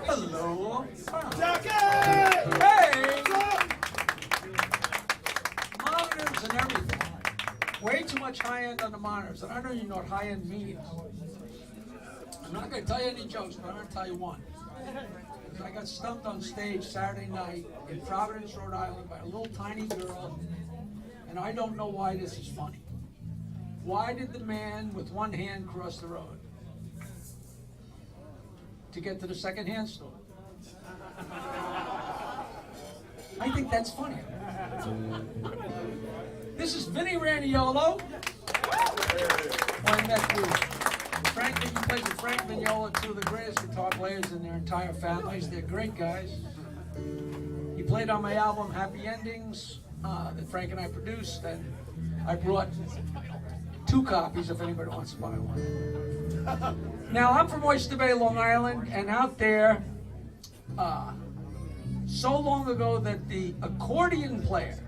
Hello. Jackie! Hey! Monitors and everything. Way too much high-end on the monitors. And I know you know what high-end means. I'm not going to tell you any jokes, but I'm going to tell you one. I got stumped on stage Saturday night in Providence, Rhode Island by a little tiny girl. And I don't know why this is funny. Why did the man with one hand cross the road? To get to the second-hand store. I think that's funny. This is Vinny Raniolo. My nephew. Frank, he plays with Frank Vignola, two of the greatest guitar players in their entire families. They're great guys. He played on my album Happy Endings that Frank and I produced, and I brought 2 copies if anybody wants to buy one. Now, I'm from Oyster Bay, Long Island, and out there, so long ago that the accordion player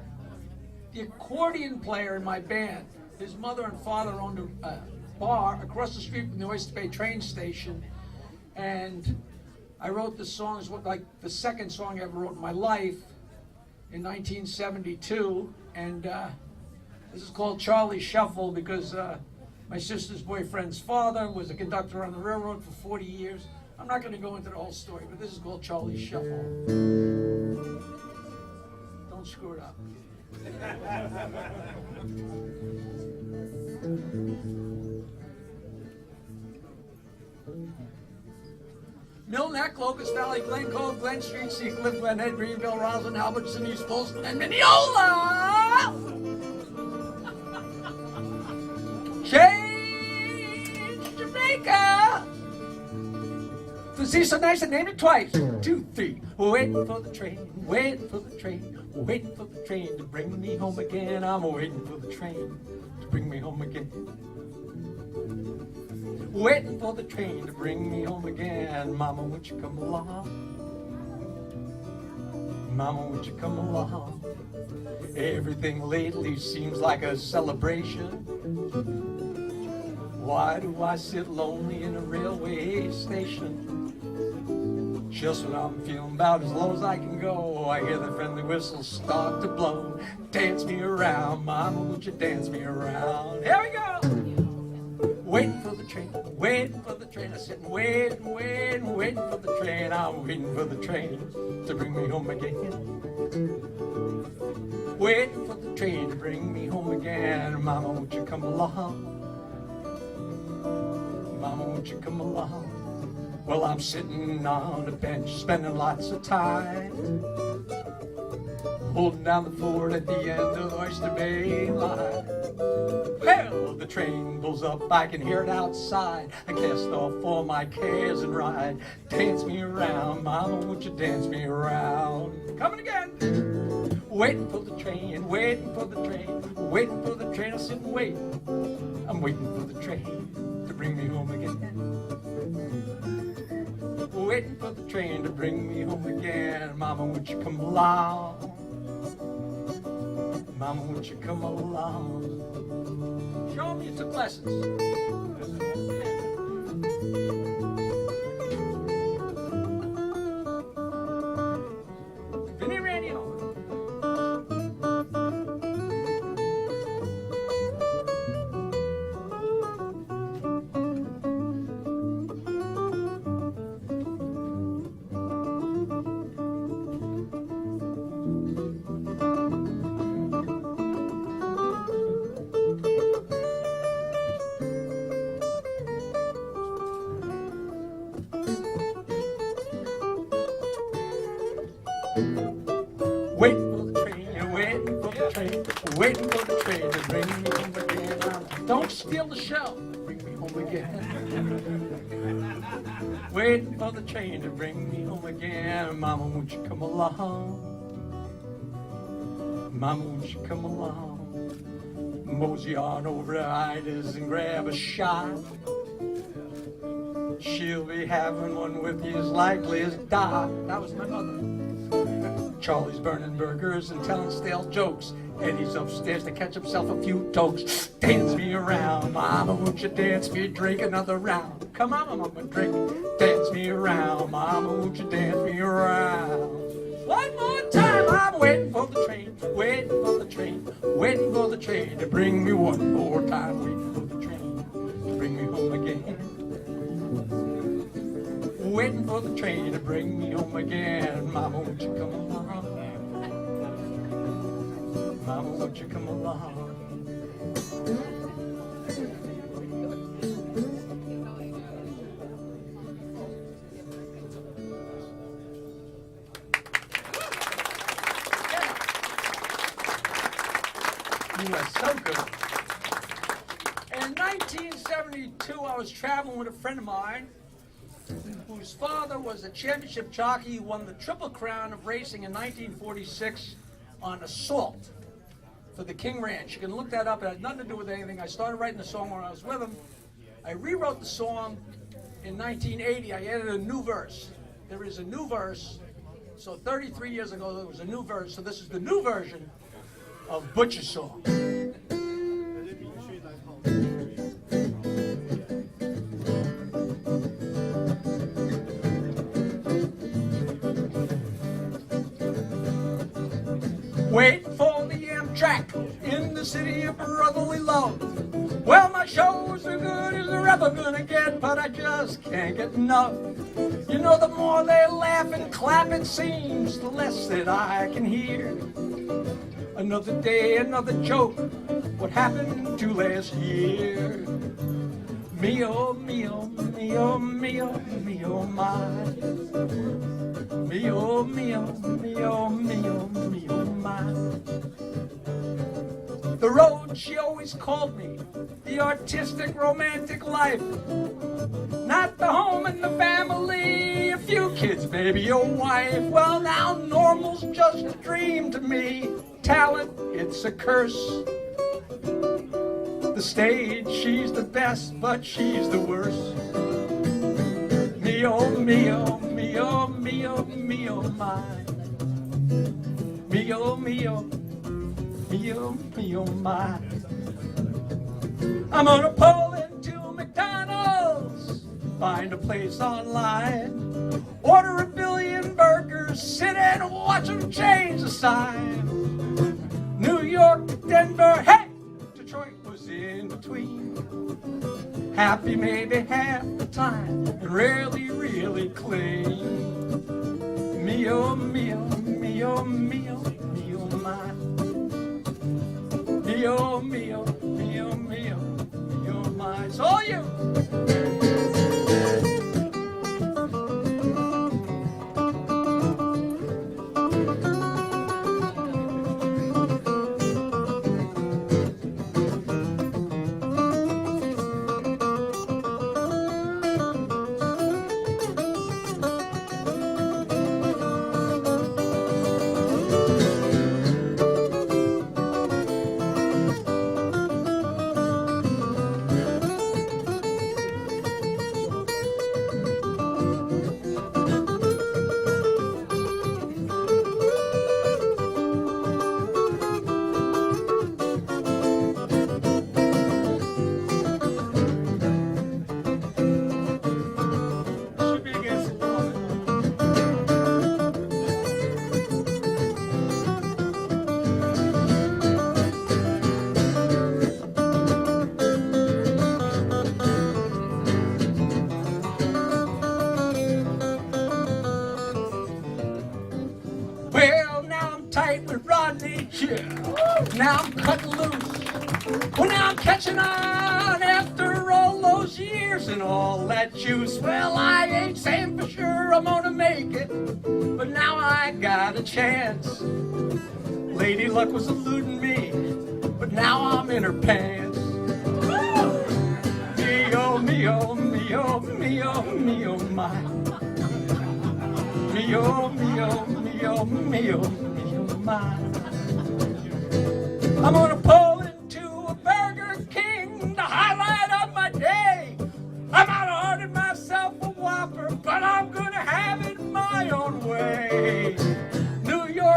in my band, his mother and father owned a bar across the street from the Oyster Bay train station, and I wrote the songs, like the second song I ever wrote in my life in 1972, and this is called Charlie Shuffle because my sister's boyfriend's father was a conductor on the railroad for 40 years. I'm not going to go into the whole story, but this is called Charlie Shuffle. Don't screw it up. Mill Neck, Locust Valley, Glen Cove, Glen Street, Seacliff, Glen Head, Greenville, Roslyn, Albertson, East Folsom, and Mineola! Change Jamaica! To see so nice, I named it twice. 2, 3. Waiting for the train, waiting for the train, waiting for the train to bring me home again. I'm waiting for the train to bring me home again. Waiting for the train to bring me home again. Mama, won't you come along? Mama, won't you come along? Everything lately seems like a celebration. Why do I sit lonely in a railway station? Just when I'm feeling about as low as I can go, I hear the friendly whistle start to blow. Dance me around, Mama, won't you dance me around? Here we go! Waiting for the train, waiting for the train. I sit and waiting, waiting, waiting for the train. I'm waiting for the train to bring me home again. Waiting for the train to bring me home again. Mama, won't you come along? Mama, won't you come along? Well, I'm sitting on a bench, spending lots of time, holding down the fort at the end of the Oyster Bay line. Well, the train pulls up, I can hear it outside. I cast off all my cares and ride. Dance me around, Mama, won't you dance me around? Coming again! Waiting for the train, waiting for the train, waiting for the train. I sit and wait. I'm waiting for the train to bring me home again. Waiting for the train to bring me home again. Mama, won't you come along? Mama, won't you come along? Show me you took lessons. Vinny Raniolo. Waiting for the train, waiting for the train, waiting for the train to bring me home again. Don't steal the show, bring me home again. Waiting for the train to bring me home again. Mama, won't you come along? Mama, won't you come along? Mosey on over to Ida's and grab a shot. She'll be having one with you as likely as Doc. That was my mother. Charlie's burning burgers and telling stale jokes. Eddie's upstairs to catch himself a few tokes. Dance me around, mama, won't you dance me, drink another round. Come on, mama, drink, dance me around, mama, won't you dance me around. One more time, I'm waiting for the train, waiting for the train, waiting for the train to bring me one more time, waiting for the train to bring me home again. Waiting for the train to bring me home again. Mama, won't you come along? Mama, won't you come along? You are so good. In 1972, I was traveling with a friend of mine whose father was a championship jockey who won the Triple Crown of racing in 1946 on Assault for the King Ranch. You can look that up. It had nothing to do with anything. I started writing the song when I was with him. I rewrote the song in 1980. I added a new verse. There is a new verse. So 33 years ago, there was a new verse. So this is the new version of Butcher's song. Waiting for the Amtrak in the city of brotherly love. Well, my show's as good as they're ever gonna get, but I just can't get enough. You know, the more they laugh and clap, it seems, the less that I can hear. Another day, another joke. What happened to last year? Me oh, me oh, me oh, me oh, me oh, my. Me oh, me oh, me oh, me oh, me oh, my. The road, she always called me, the artistic, romantic life. Not the home and the family, a few kids, maybe a wife. Well, now normal's just a dream to me. Talent, it's a curse. The stage, she's the best, but she's the worst. Me oh, me oh, me oh, me oh, me oh, my. Me oh, me oh, me oh, me oh, my. I'm gonna pull into McDonald's, find a place online, order a billion burgers, sit and watch them change the sign. New York to Denver, hey, Detroit was in between. Happy maybe half the time, and rarely really clean. Me oh, me oh, me oh, me oh, me oh, my. Me oh, me oh, me oh, me oh, me oh, my. It's all you. Now I'm cutting loose. Well, now I'm catching on after all those years and all that juice. Well, I ain't saying for sure I'm gonna make it, but now I got a chance. Lady Luck was eluding me, but now I'm in her pants. Me oh, me oh, me oh, me oh, me oh, my. Me oh, me oh, me oh, me oh, me oh, my. I'm gonna pull into a Burger King, the highlight of my day. I might have ordered myself a Whopper, but I'm gonna have it my own way. New York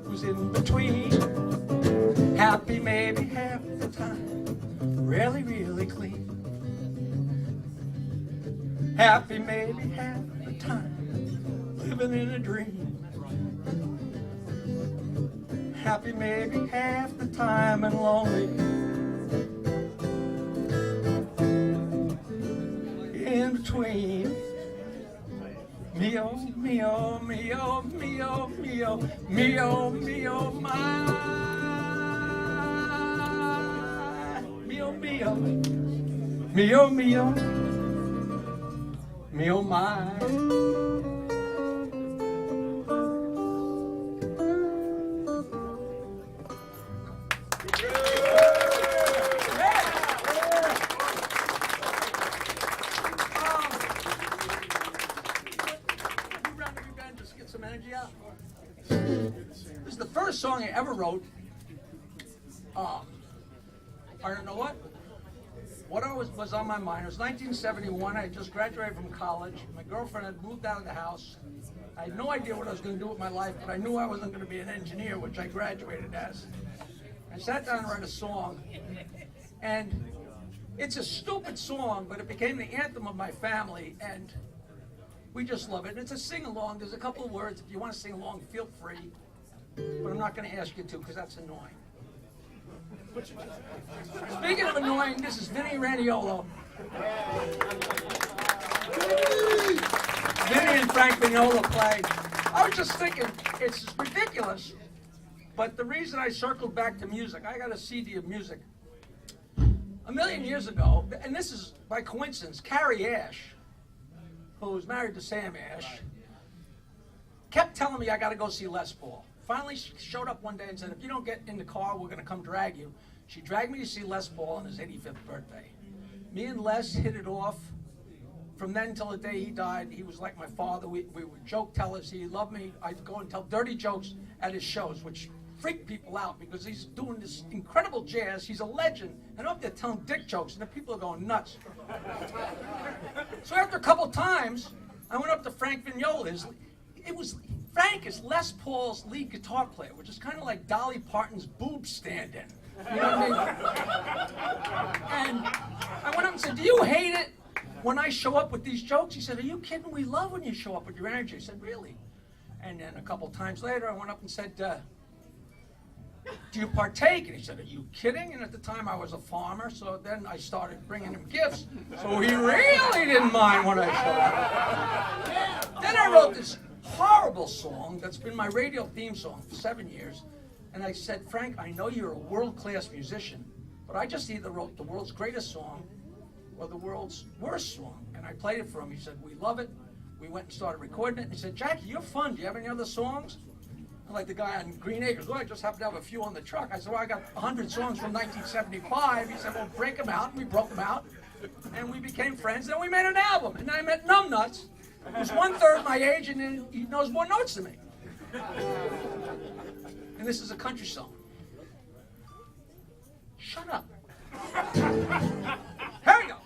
who's in between. Happy maybe half the time, really, really clean. Happy maybe half the time, living in a dream. Happy maybe half the time and lonely in between. Mio, mio, mio, mio, mio, mio, mio, my. Mio, mio, mio, mio, mio, my. This is the first song I ever wrote. I don't know what was on my mind. It was 1971. I had just graduated from college. My girlfriend had moved out of the house. I had no idea what I was going to do with my life, but I knew I wasn't going to be an engineer, which I graduated as. I sat down and wrote a song, and it's a stupid song, but it became the anthem of my family, and we just love it. And it's a sing-along. There's a couple of words. If you want to sing along, feel free. But I'm not going to ask you to, because that's annoying. Speaking of annoying, this is Vinny Raniolo. Vinny and Frank Vignola play. I was just thinking, it's ridiculous, but the reason I circled back to music, I got a CD of music. A million years ago, and this is by coincidence, Carrie Ash, who was married to Sam Ash, kept telling me I got to go see Les Paul. Finally, she showed up one day and said, if you don't get in the car, we're going to come drag you. She dragged me to see Les Paul on his 85th birthday. Me and Les hit it off. From then till the day he died, he was like my father. We were joke tellers. He loved me. I'd go and tell dirty jokes at his shows, which freaked people out because he's doing this incredible jazz. He's a legend. And I'm up there telling dick jokes, and the people are going nuts. So after a couple times, I went up to Frank Vignola. Frank is Les Paul's lead guitar player, which is kind of like Dolly Parton's boob stand-in. You know what I mean? And I went up and said, do you hate it when I show up with these jokes? He said, are you kidding? We love when you show up with your energy. I said, really? And then a couple times later, I went up and said, do you partake? And he said, are you kidding? And at the time, I was a farmer, so then I started bringing him gifts. So he really didn't mind when I showed up. Then I wrote this horrible song that's been my radio theme song for 7 years. And I said, Frank, I know you're a world-class musician, but I just either wrote the world's greatest song or the world's worst song. And I played it for him. He said, we love it. We went and started recording it. And he said, Jackie, you're fun. Do you have any other songs? And like the guy on Green Acres, well, I just happen to have a few on the truck. I said, well, I got 100 songs from 1975. He said, well, break them out. And we broke them out. And we became friends. And we made an album. And I met Numbnuts, who's 1/3 my age, and he knows more notes than me. And this is a country song. Shut up. Here we go.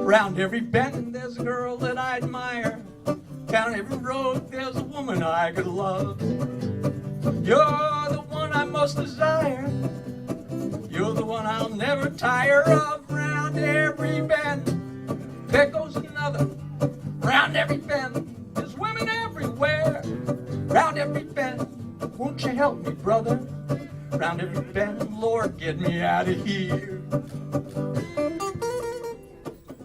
Round every bend there's a girl that I admire. Down every road there's a woman I could love. You're the one I most desire. You're the one I'll never tire of. Round every bend there goes another. Round every bend there's women everywhere. Round every bend, won't you help me, brother? Round every bend, Lord, get me out of here.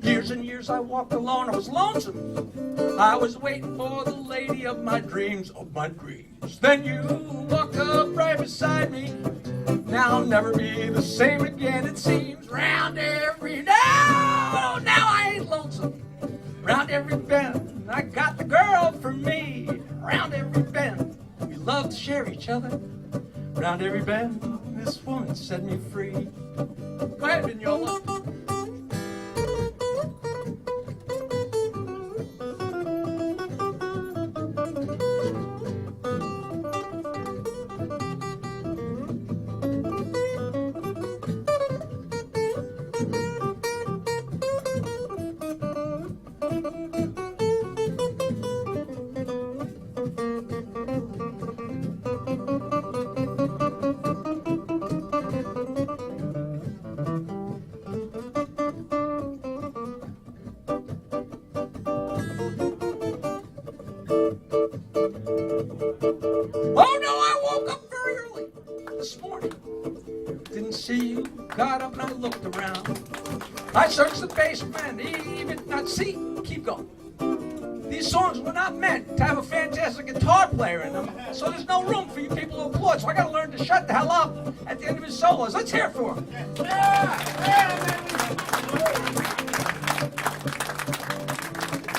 Years and years I walked alone, I was lonesome. I was waiting for the lady of my dreams, Then you walked up right beside me. Now I'll never be the same again, it seems. Round every now I ain't lonesome. Round every bend, I got the girl for me. Round every bend, we love to share each other. Round every bend, this woman set me free. Go ahead, Vignola. Oh no, I woke up very early this morning. Didn't see you. Got up and I looked around. I searched the basement, even not see. Keep going. These songs were not meant to have a fantastic guitar player in them, so there's no room for you people to applaud. So I got to learn to shut the hell up at the end of his solos. Let's hear it for him.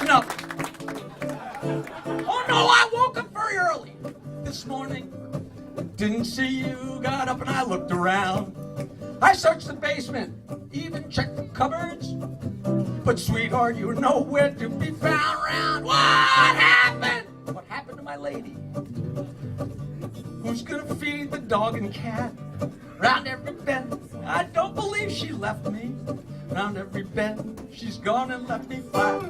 No. Oh no, I woke up very early this morning. Didn't see you. Got up and I looked around. I searched the basement, even checked the cupboards. But sweetheart, you were nowhere to be found around. What happened? What happened to my lady? Who's gonna feed the dog and cat? Round every bend, I don't believe she left me. Round every bend, she's gone and left me flat.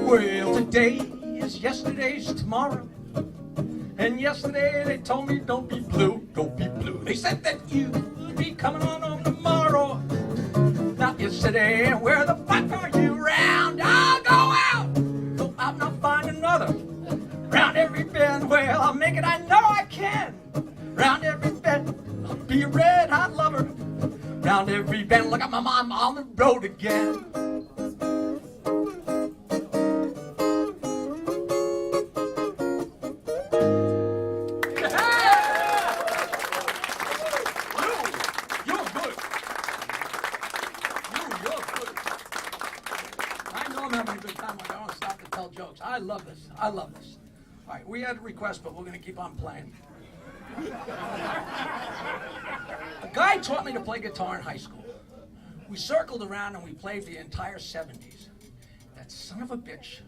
Well, today is yesterday's tomorrow. And yesterday they told me don't be blue, don't be blue. They said that you'd be coming on home tomorrow. Not yesterday, where the fuck are you round? I'll go out and I'll find another. Round every bend, well, I'll make it, I know I can. Round every bend, I'll be a red hot lover. Round every bend, look at my mom on the road again. I love this. I love this. All right, we had a request, but we're going to keep on playing. A guy taught me to play guitar in high school. We circled around and we played the entire 70s. That son of a bitch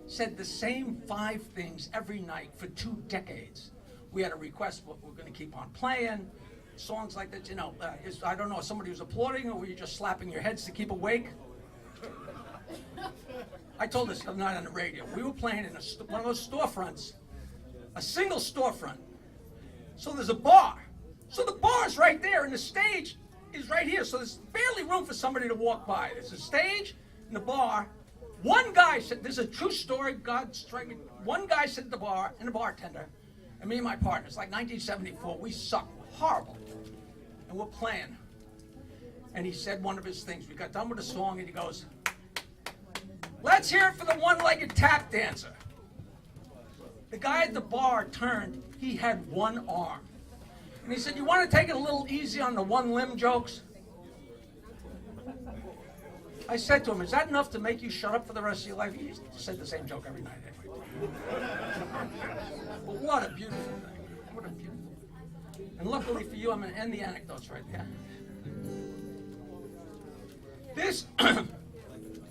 said the same 5 things every night for 2 decades. We had a request, but we're going to keep on playing. Songs like that, you know, I don't know, somebody was applauding or were you just slapping your heads to keep awake? I told this the other night on the radio. We were playing in one of those storefronts, a single storefront. So there's a bar. So the bar's right there, and the stage is right here. So there's barely room for somebody to walk by. There's a stage and the bar. One guy said, this is a true story, God strike me. One guy said at the bar, and the bartender, and me and my partner, it's like 1974, we sucked, horrible. And we're playing. And he said one of his things. We got done with the song, and he goes, let's hear it for the one-legged tap dancer. The guy at the bar turned, he had one arm. And he said, you want to take it a little easy on the one-limb jokes? I said to him, is that enough to make you shut up for the rest of your life? He said the same joke every night anyway. But what a beautiful thing. What a beautiful thing. And luckily for you, I'm going to end the anecdotes right there. This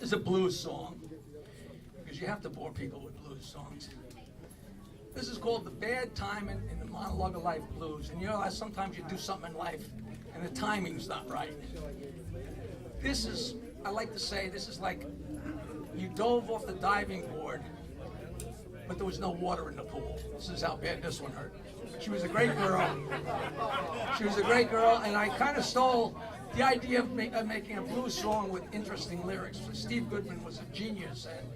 is a blues song, because you have to bore people with blues songs. This is called The Bad Time in the Monologue of Life Blues. And you know, sometimes you do something in life and the timing's not right. This is, I like to say, this is like you dove off the diving board, but there was no water in the pool. This is how bad this one hurt. She was a great girl. She was a great girl, and I kind of stole the idea of making a blues song with interesting lyrics. Steve Goodman was a genius, and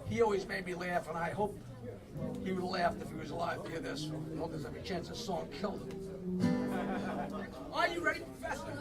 he always made me laugh, and I hope he would have laughed if he was alive to hear this. I hope there's every chance this song killed him. Are you ready, Professor?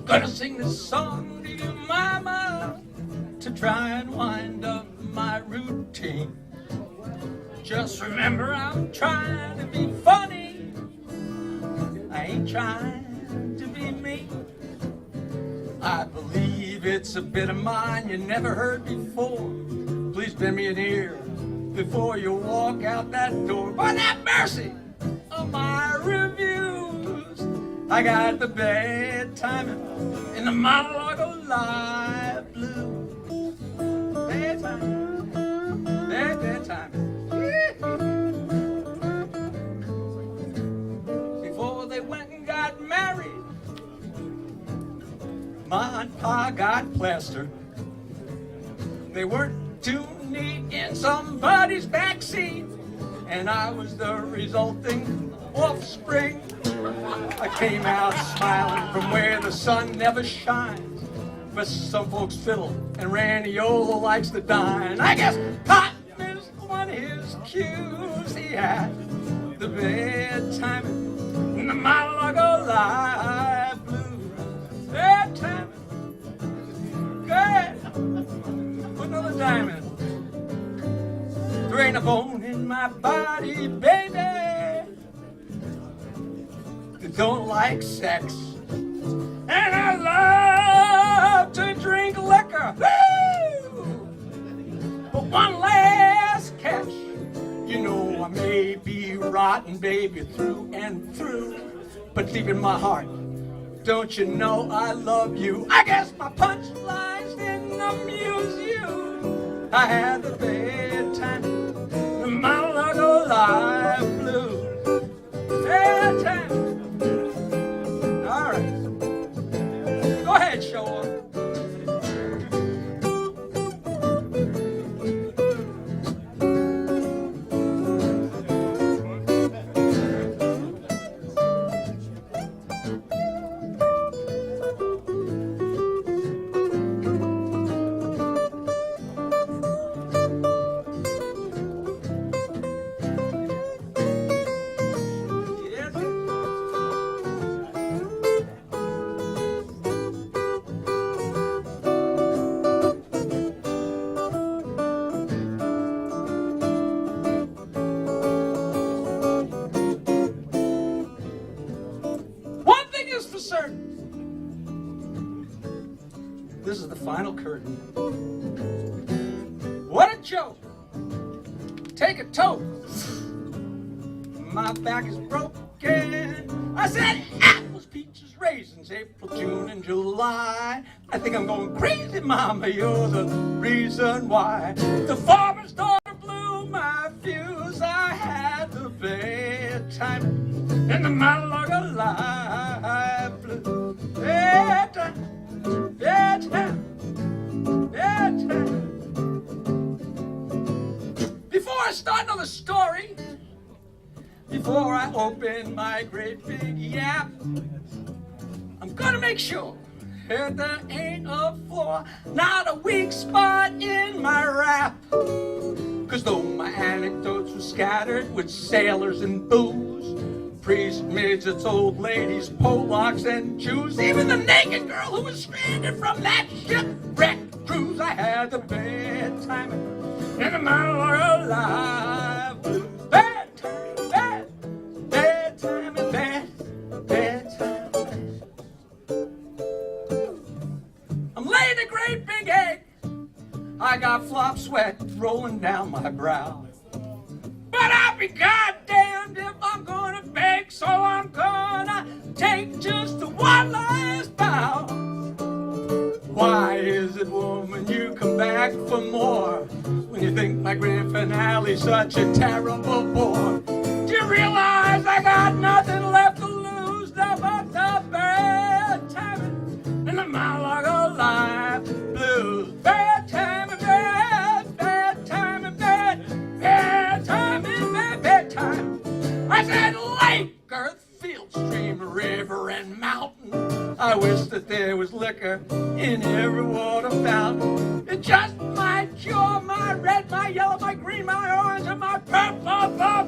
Gonna sing this song to you, mama, to try and wind up my routine. Just remember, I'm trying to be funny. I ain't trying to be mean. I believe If it's a bit of mine you never heard before, please bend me an ear before you walk out that door. But have mercy on my reviews. I got the bad timing in the monologue of live blues. Bad timing, bad timing. Before they went and got married, Ma and Pa got plastered. They weren't too neat in somebody's backseat, and I was the resulting offspring. I came out smiling from where the sun never shines, but some folks fiddle and Raniolo likes to dine. I guess cotton is one of his cues. He had the bad timing in the monologue of live blues. Bad timing. Good. Put another diamond. There ain't a bone in my body, baby, that don't like sex. And I love to drink liquor. Woo! But one last catch. You know I may be rotten, baby, through and through, but deep in my heart, don't you know I love you? I guess my punchlines didn't amuse you. I had the bad time, the monologue of live blues. Bad time. All right. Go ahead, show up. This is the final curtain. What a joke! Take a toke. My back is broken. I said apples, peaches, raisins, April, June, and July. I think I'm going crazy, Mama. You're the reason why. The farmer's daughter blew my fuse. I had the bad time and the monologue of live blue. Bad time. Bad time, bad time. Before I start another story, before I open my great big yap, I'm gonna make sure that there ain't a flaw, not a weak spot in my rap. 'Cause though my anecdotes were scattered with sailors and booze, priests, midgets, old ladies, Polacks, and Jews, even the naked girl who was stranded from that shipwrecked cruise, I had the bad time and the monologue of live blues. Bad time, bad time, and bad time. I'm laying a great big egg. I got flop sweat rolling down my brow. But I'll be goddamned if I'm gonna beg, so I'm gonna take just one last bow. Why is it, woman, you come back for more when you think my grand finale's such a terrible bore? Do you realize I got nothing left to lose but the bad timing and the monologue of live blues? Bad timing, bad timing, bad timing, bad time. I said lake, earth, field, stream, river, and mountain. I wish that there was liquor in every water fountain. It just might cure my red, my yellow, my green, my orange, and my purple,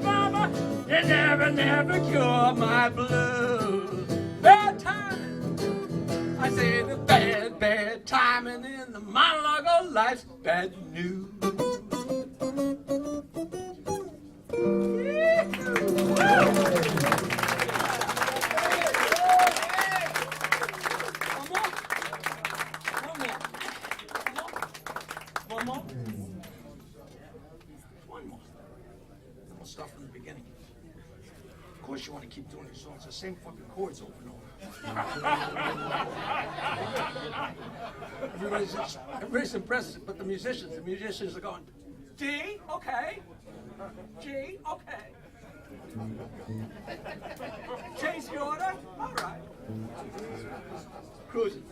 mama. It never cure my blues. Bad time. I say the bad timing in the monologue of life's bad news. Come on. One more? One more. Then we'll start from the beginning. Of course you want to keep doing your songs, the same fucking chords over and over. Everybody's impressed, but the musicians are going, G, okay. G, okay. Change the order? All right. Cruising.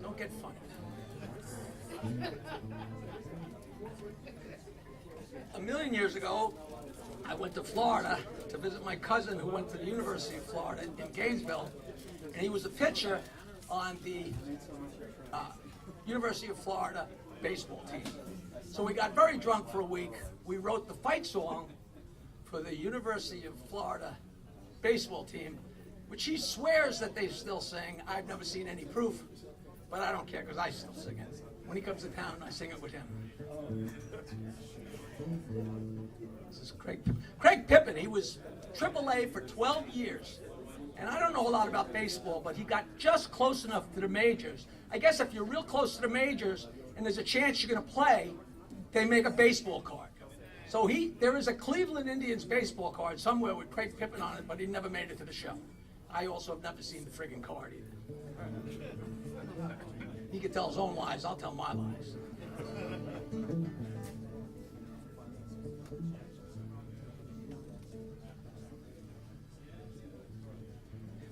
Don't get funny. A million years ago, I went to Florida to visit my cousin who went to the University of Florida in Gainesville, and he was a pitcher on the University of Florida baseball team. So we got very drunk for a week. We wrote the fight song for the University of Florida baseball team, which he swears that they still sing. I've never seen any proof, but I don't care because I still sing it. When he comes to town, I sing it with him. This is Craig Pippen. He was AAA for 12 years. And I don't know a lot about baseball, but he got just close enough to the majors. I guess if you're real close to the majors and there's a chance you're going to play, they make a baseball card. So there is a Cleveland Indians baseball card somewhere with Craig Pippen on it, but he never made it to the show. I also have never seen the friggin' card either. He can tell his own lies, I'll tell my lies.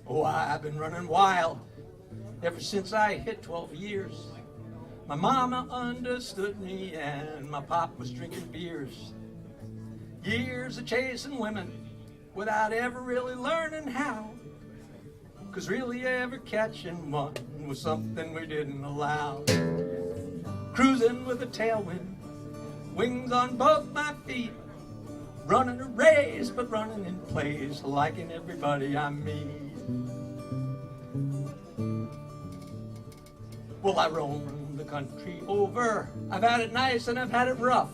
Oh, I've been running wild ever since I hit 12 years. My mama understood me and my pop was drinking beers. Years of chasing women without ever really learning how. 'Cause really ever catching one was something we didn't allow. Cruising with a tailwind, wings on both my feet. Running a race, but running in place, liking everybody I meet. Well, I roam the country over. I've had it nice and I've had it rough.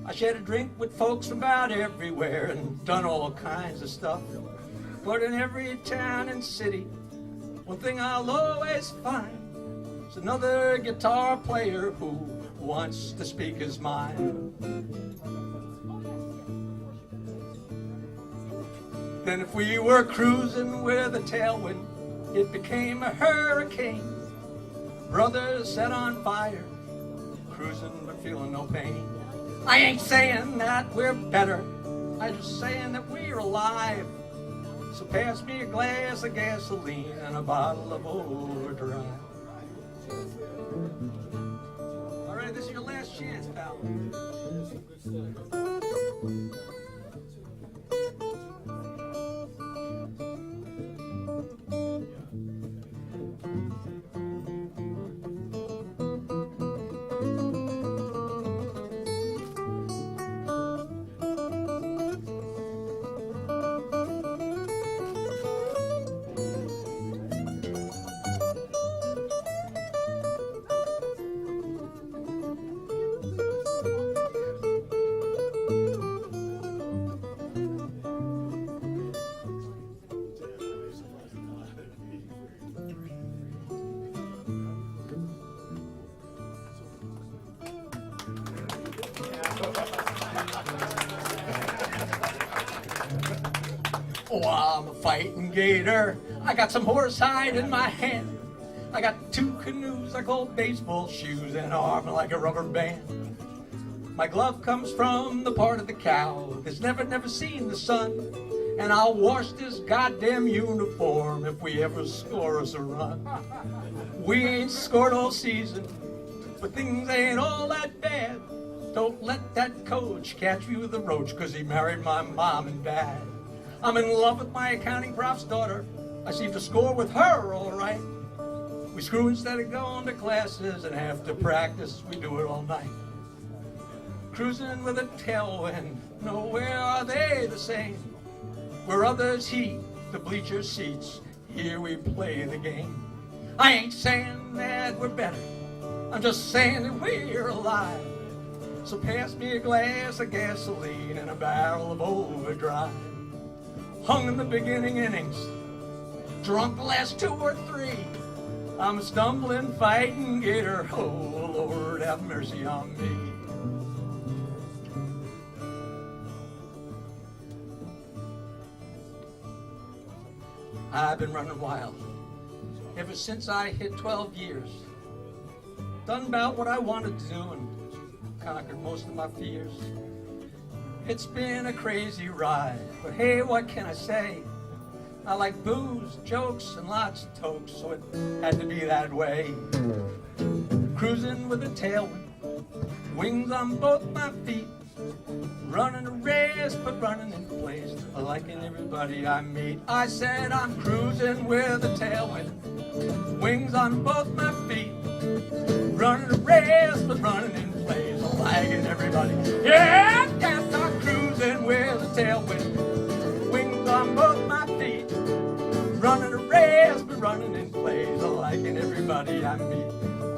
I shared a drink with folks from about everywhere and done all kinds of stuff. But in every town and city, one thing I'll always find is another guitar player who wants to speak his mind. Then if we were cruising with a tailwind, it became a hurricane. Brothers set on fire, cruising but feeling no pain. I ain't saying that we're better, I'm just saying that we're alive. So pass me a glass of gasoline and a bottle of overdrive. All right, this is your last chance, pal. Oh, I'm a fighting gator. I got some horsehide in my hand. I got two canoes like old baseball shoes and an arm like a rubber band. My glove comes from the part of the cow that's never seen the sun. And I'll wash this goddamn uniform if we ever score us a run. We ain't scored all season, but things ain't all that bad. Don't let that coach catch me with a roach, 'cause he married my mom and dad. I'm in love with my accounting prof's daughter. I seem to score with her all right. We screw instead of going to classes, and after practice we do it all night. Cruising with a tailwind, nowhere are they the same. Where others heat the bleacher seats, here we play the game. I ain't saying that we're better, I'm just saying that we're alive. So pass me a glass of gasoline and a barrel of overdrive. Hung in the beginning innings, drunk the last 2 or 3. I'm a stumbling, fighting gator. Oh, Lord, have mercy on me. I've been running wild ever since I hit 12 years. Done about what I wanted to do and conquered most of my fears. It's been a crazy ride, but hey, what can I say? I like booze, jokes, and lots of tokes, so it had to be that way. Cruising with a tailwind, wings on both my feet, running a race, but running in place, liking everybody I meet. I said I'm cruising with a tailwind, wings on both my feet, running a race, but running in place, liking everybody. Yeah, yes, I'm cruising with a tailwind, wings on both my feet, running a race, but running in place, liking everybody I meet.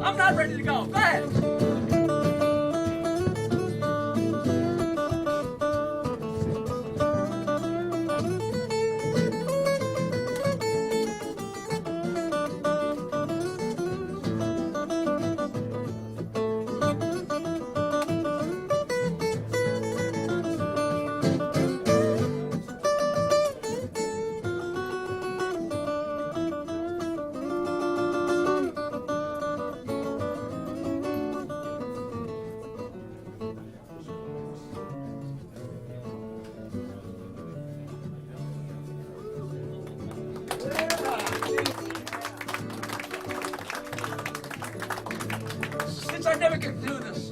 I'm not ready to go. Go ahead. Since I never get to do this,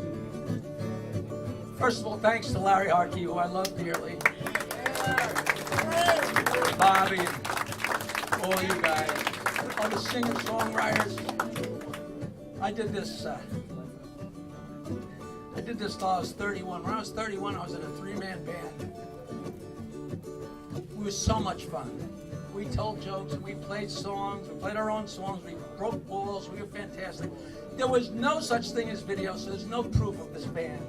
first of all, thanks to Larry Hartke, who I love dearly, Bobby, and all you guys, all the singer-songwriters. I did this till I was 31. When I was 31, I was in a three-man band. It was so much fun. We told jokes, we played songs, we played our own songs, we broke balls, we were fantastic. There was no such thing as video, so there's no proof of this band.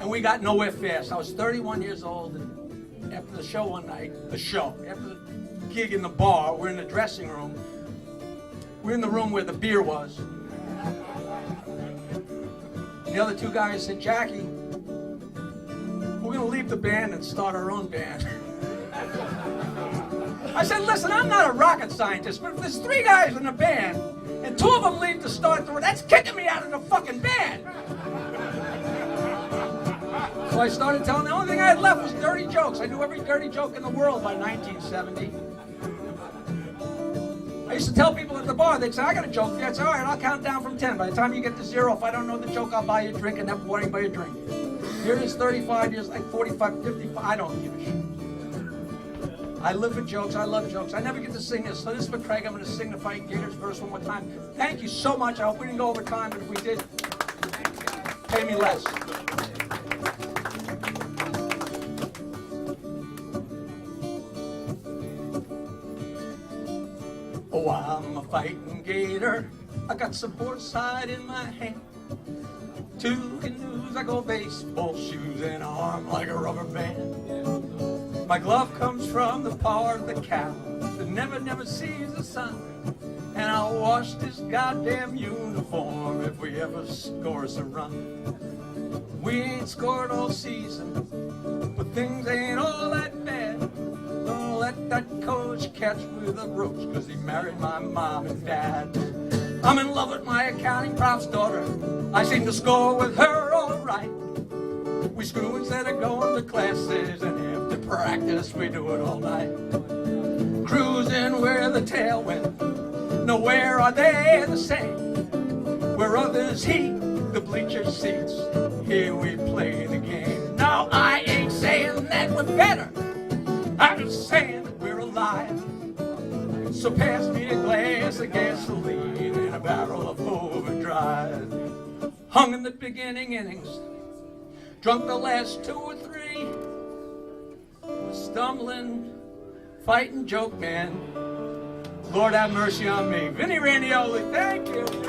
And we got nowhere fast. I was 31 years old, and after the show one night, after the gig in the bar, we're in the dressing room. We're in the room where the beer was. The other two guys said, Jackie, we're gonna leave the band and start our own band. I said, listen, I'm not a rocket scientist, but if there's three guys in a band, and two of them leave to start the, that's kicking me out of the fucking band. So I started telling, the only thing I had left was dirty jokes. I knew every dirty joke in the world by 1970. I used to tell people at the bar, they'd say, I got a joke for you. I'd say, all right, I'll count down from 10. By the time you get to 0, if I don't know the joke, I'll buy you a drink and never bought anybody a drink. Here it is, 35 years, like 45, 55, I don't give a shit. I live for jokes, I love jokes. I never get to sing this, so this is for Craig. I'm going to sing the Fighting Gators verse one more time. Thank you so much. I hope we didn't go over time, but if we did, pay me less. Oh, I'm a fighting gator. I got some horse hide in my hand. 2 canoes, I go baseball shoes, and an arm like a rubber band. My glove comes from the paw of the cow that never sees the sun. And I'll wash this goddamn uniform if we ever score us a run. We ain't scored all season, but things ain't all that bad. Don't let that coach catch me with a roach, 'cause he married my mom and dad. I'm in love with my accounting prof's daughter. I seem to score with her all right. We screw instead of going to classes, and after practice we do it all night. Cruising where the tailwind, nowhere are they the same. Where others heat the bleacher seats, here we play the game. Now I ain't saying that we're better, I'm just saying that we're alive. So pass me a glass of gasoline and a barrel of overdrive. Hung in the beginning innings, drunk the last 2 or 3. Stumbling, fighting joke man. Lord have mercy on me. Vinny Raniolo, thank you.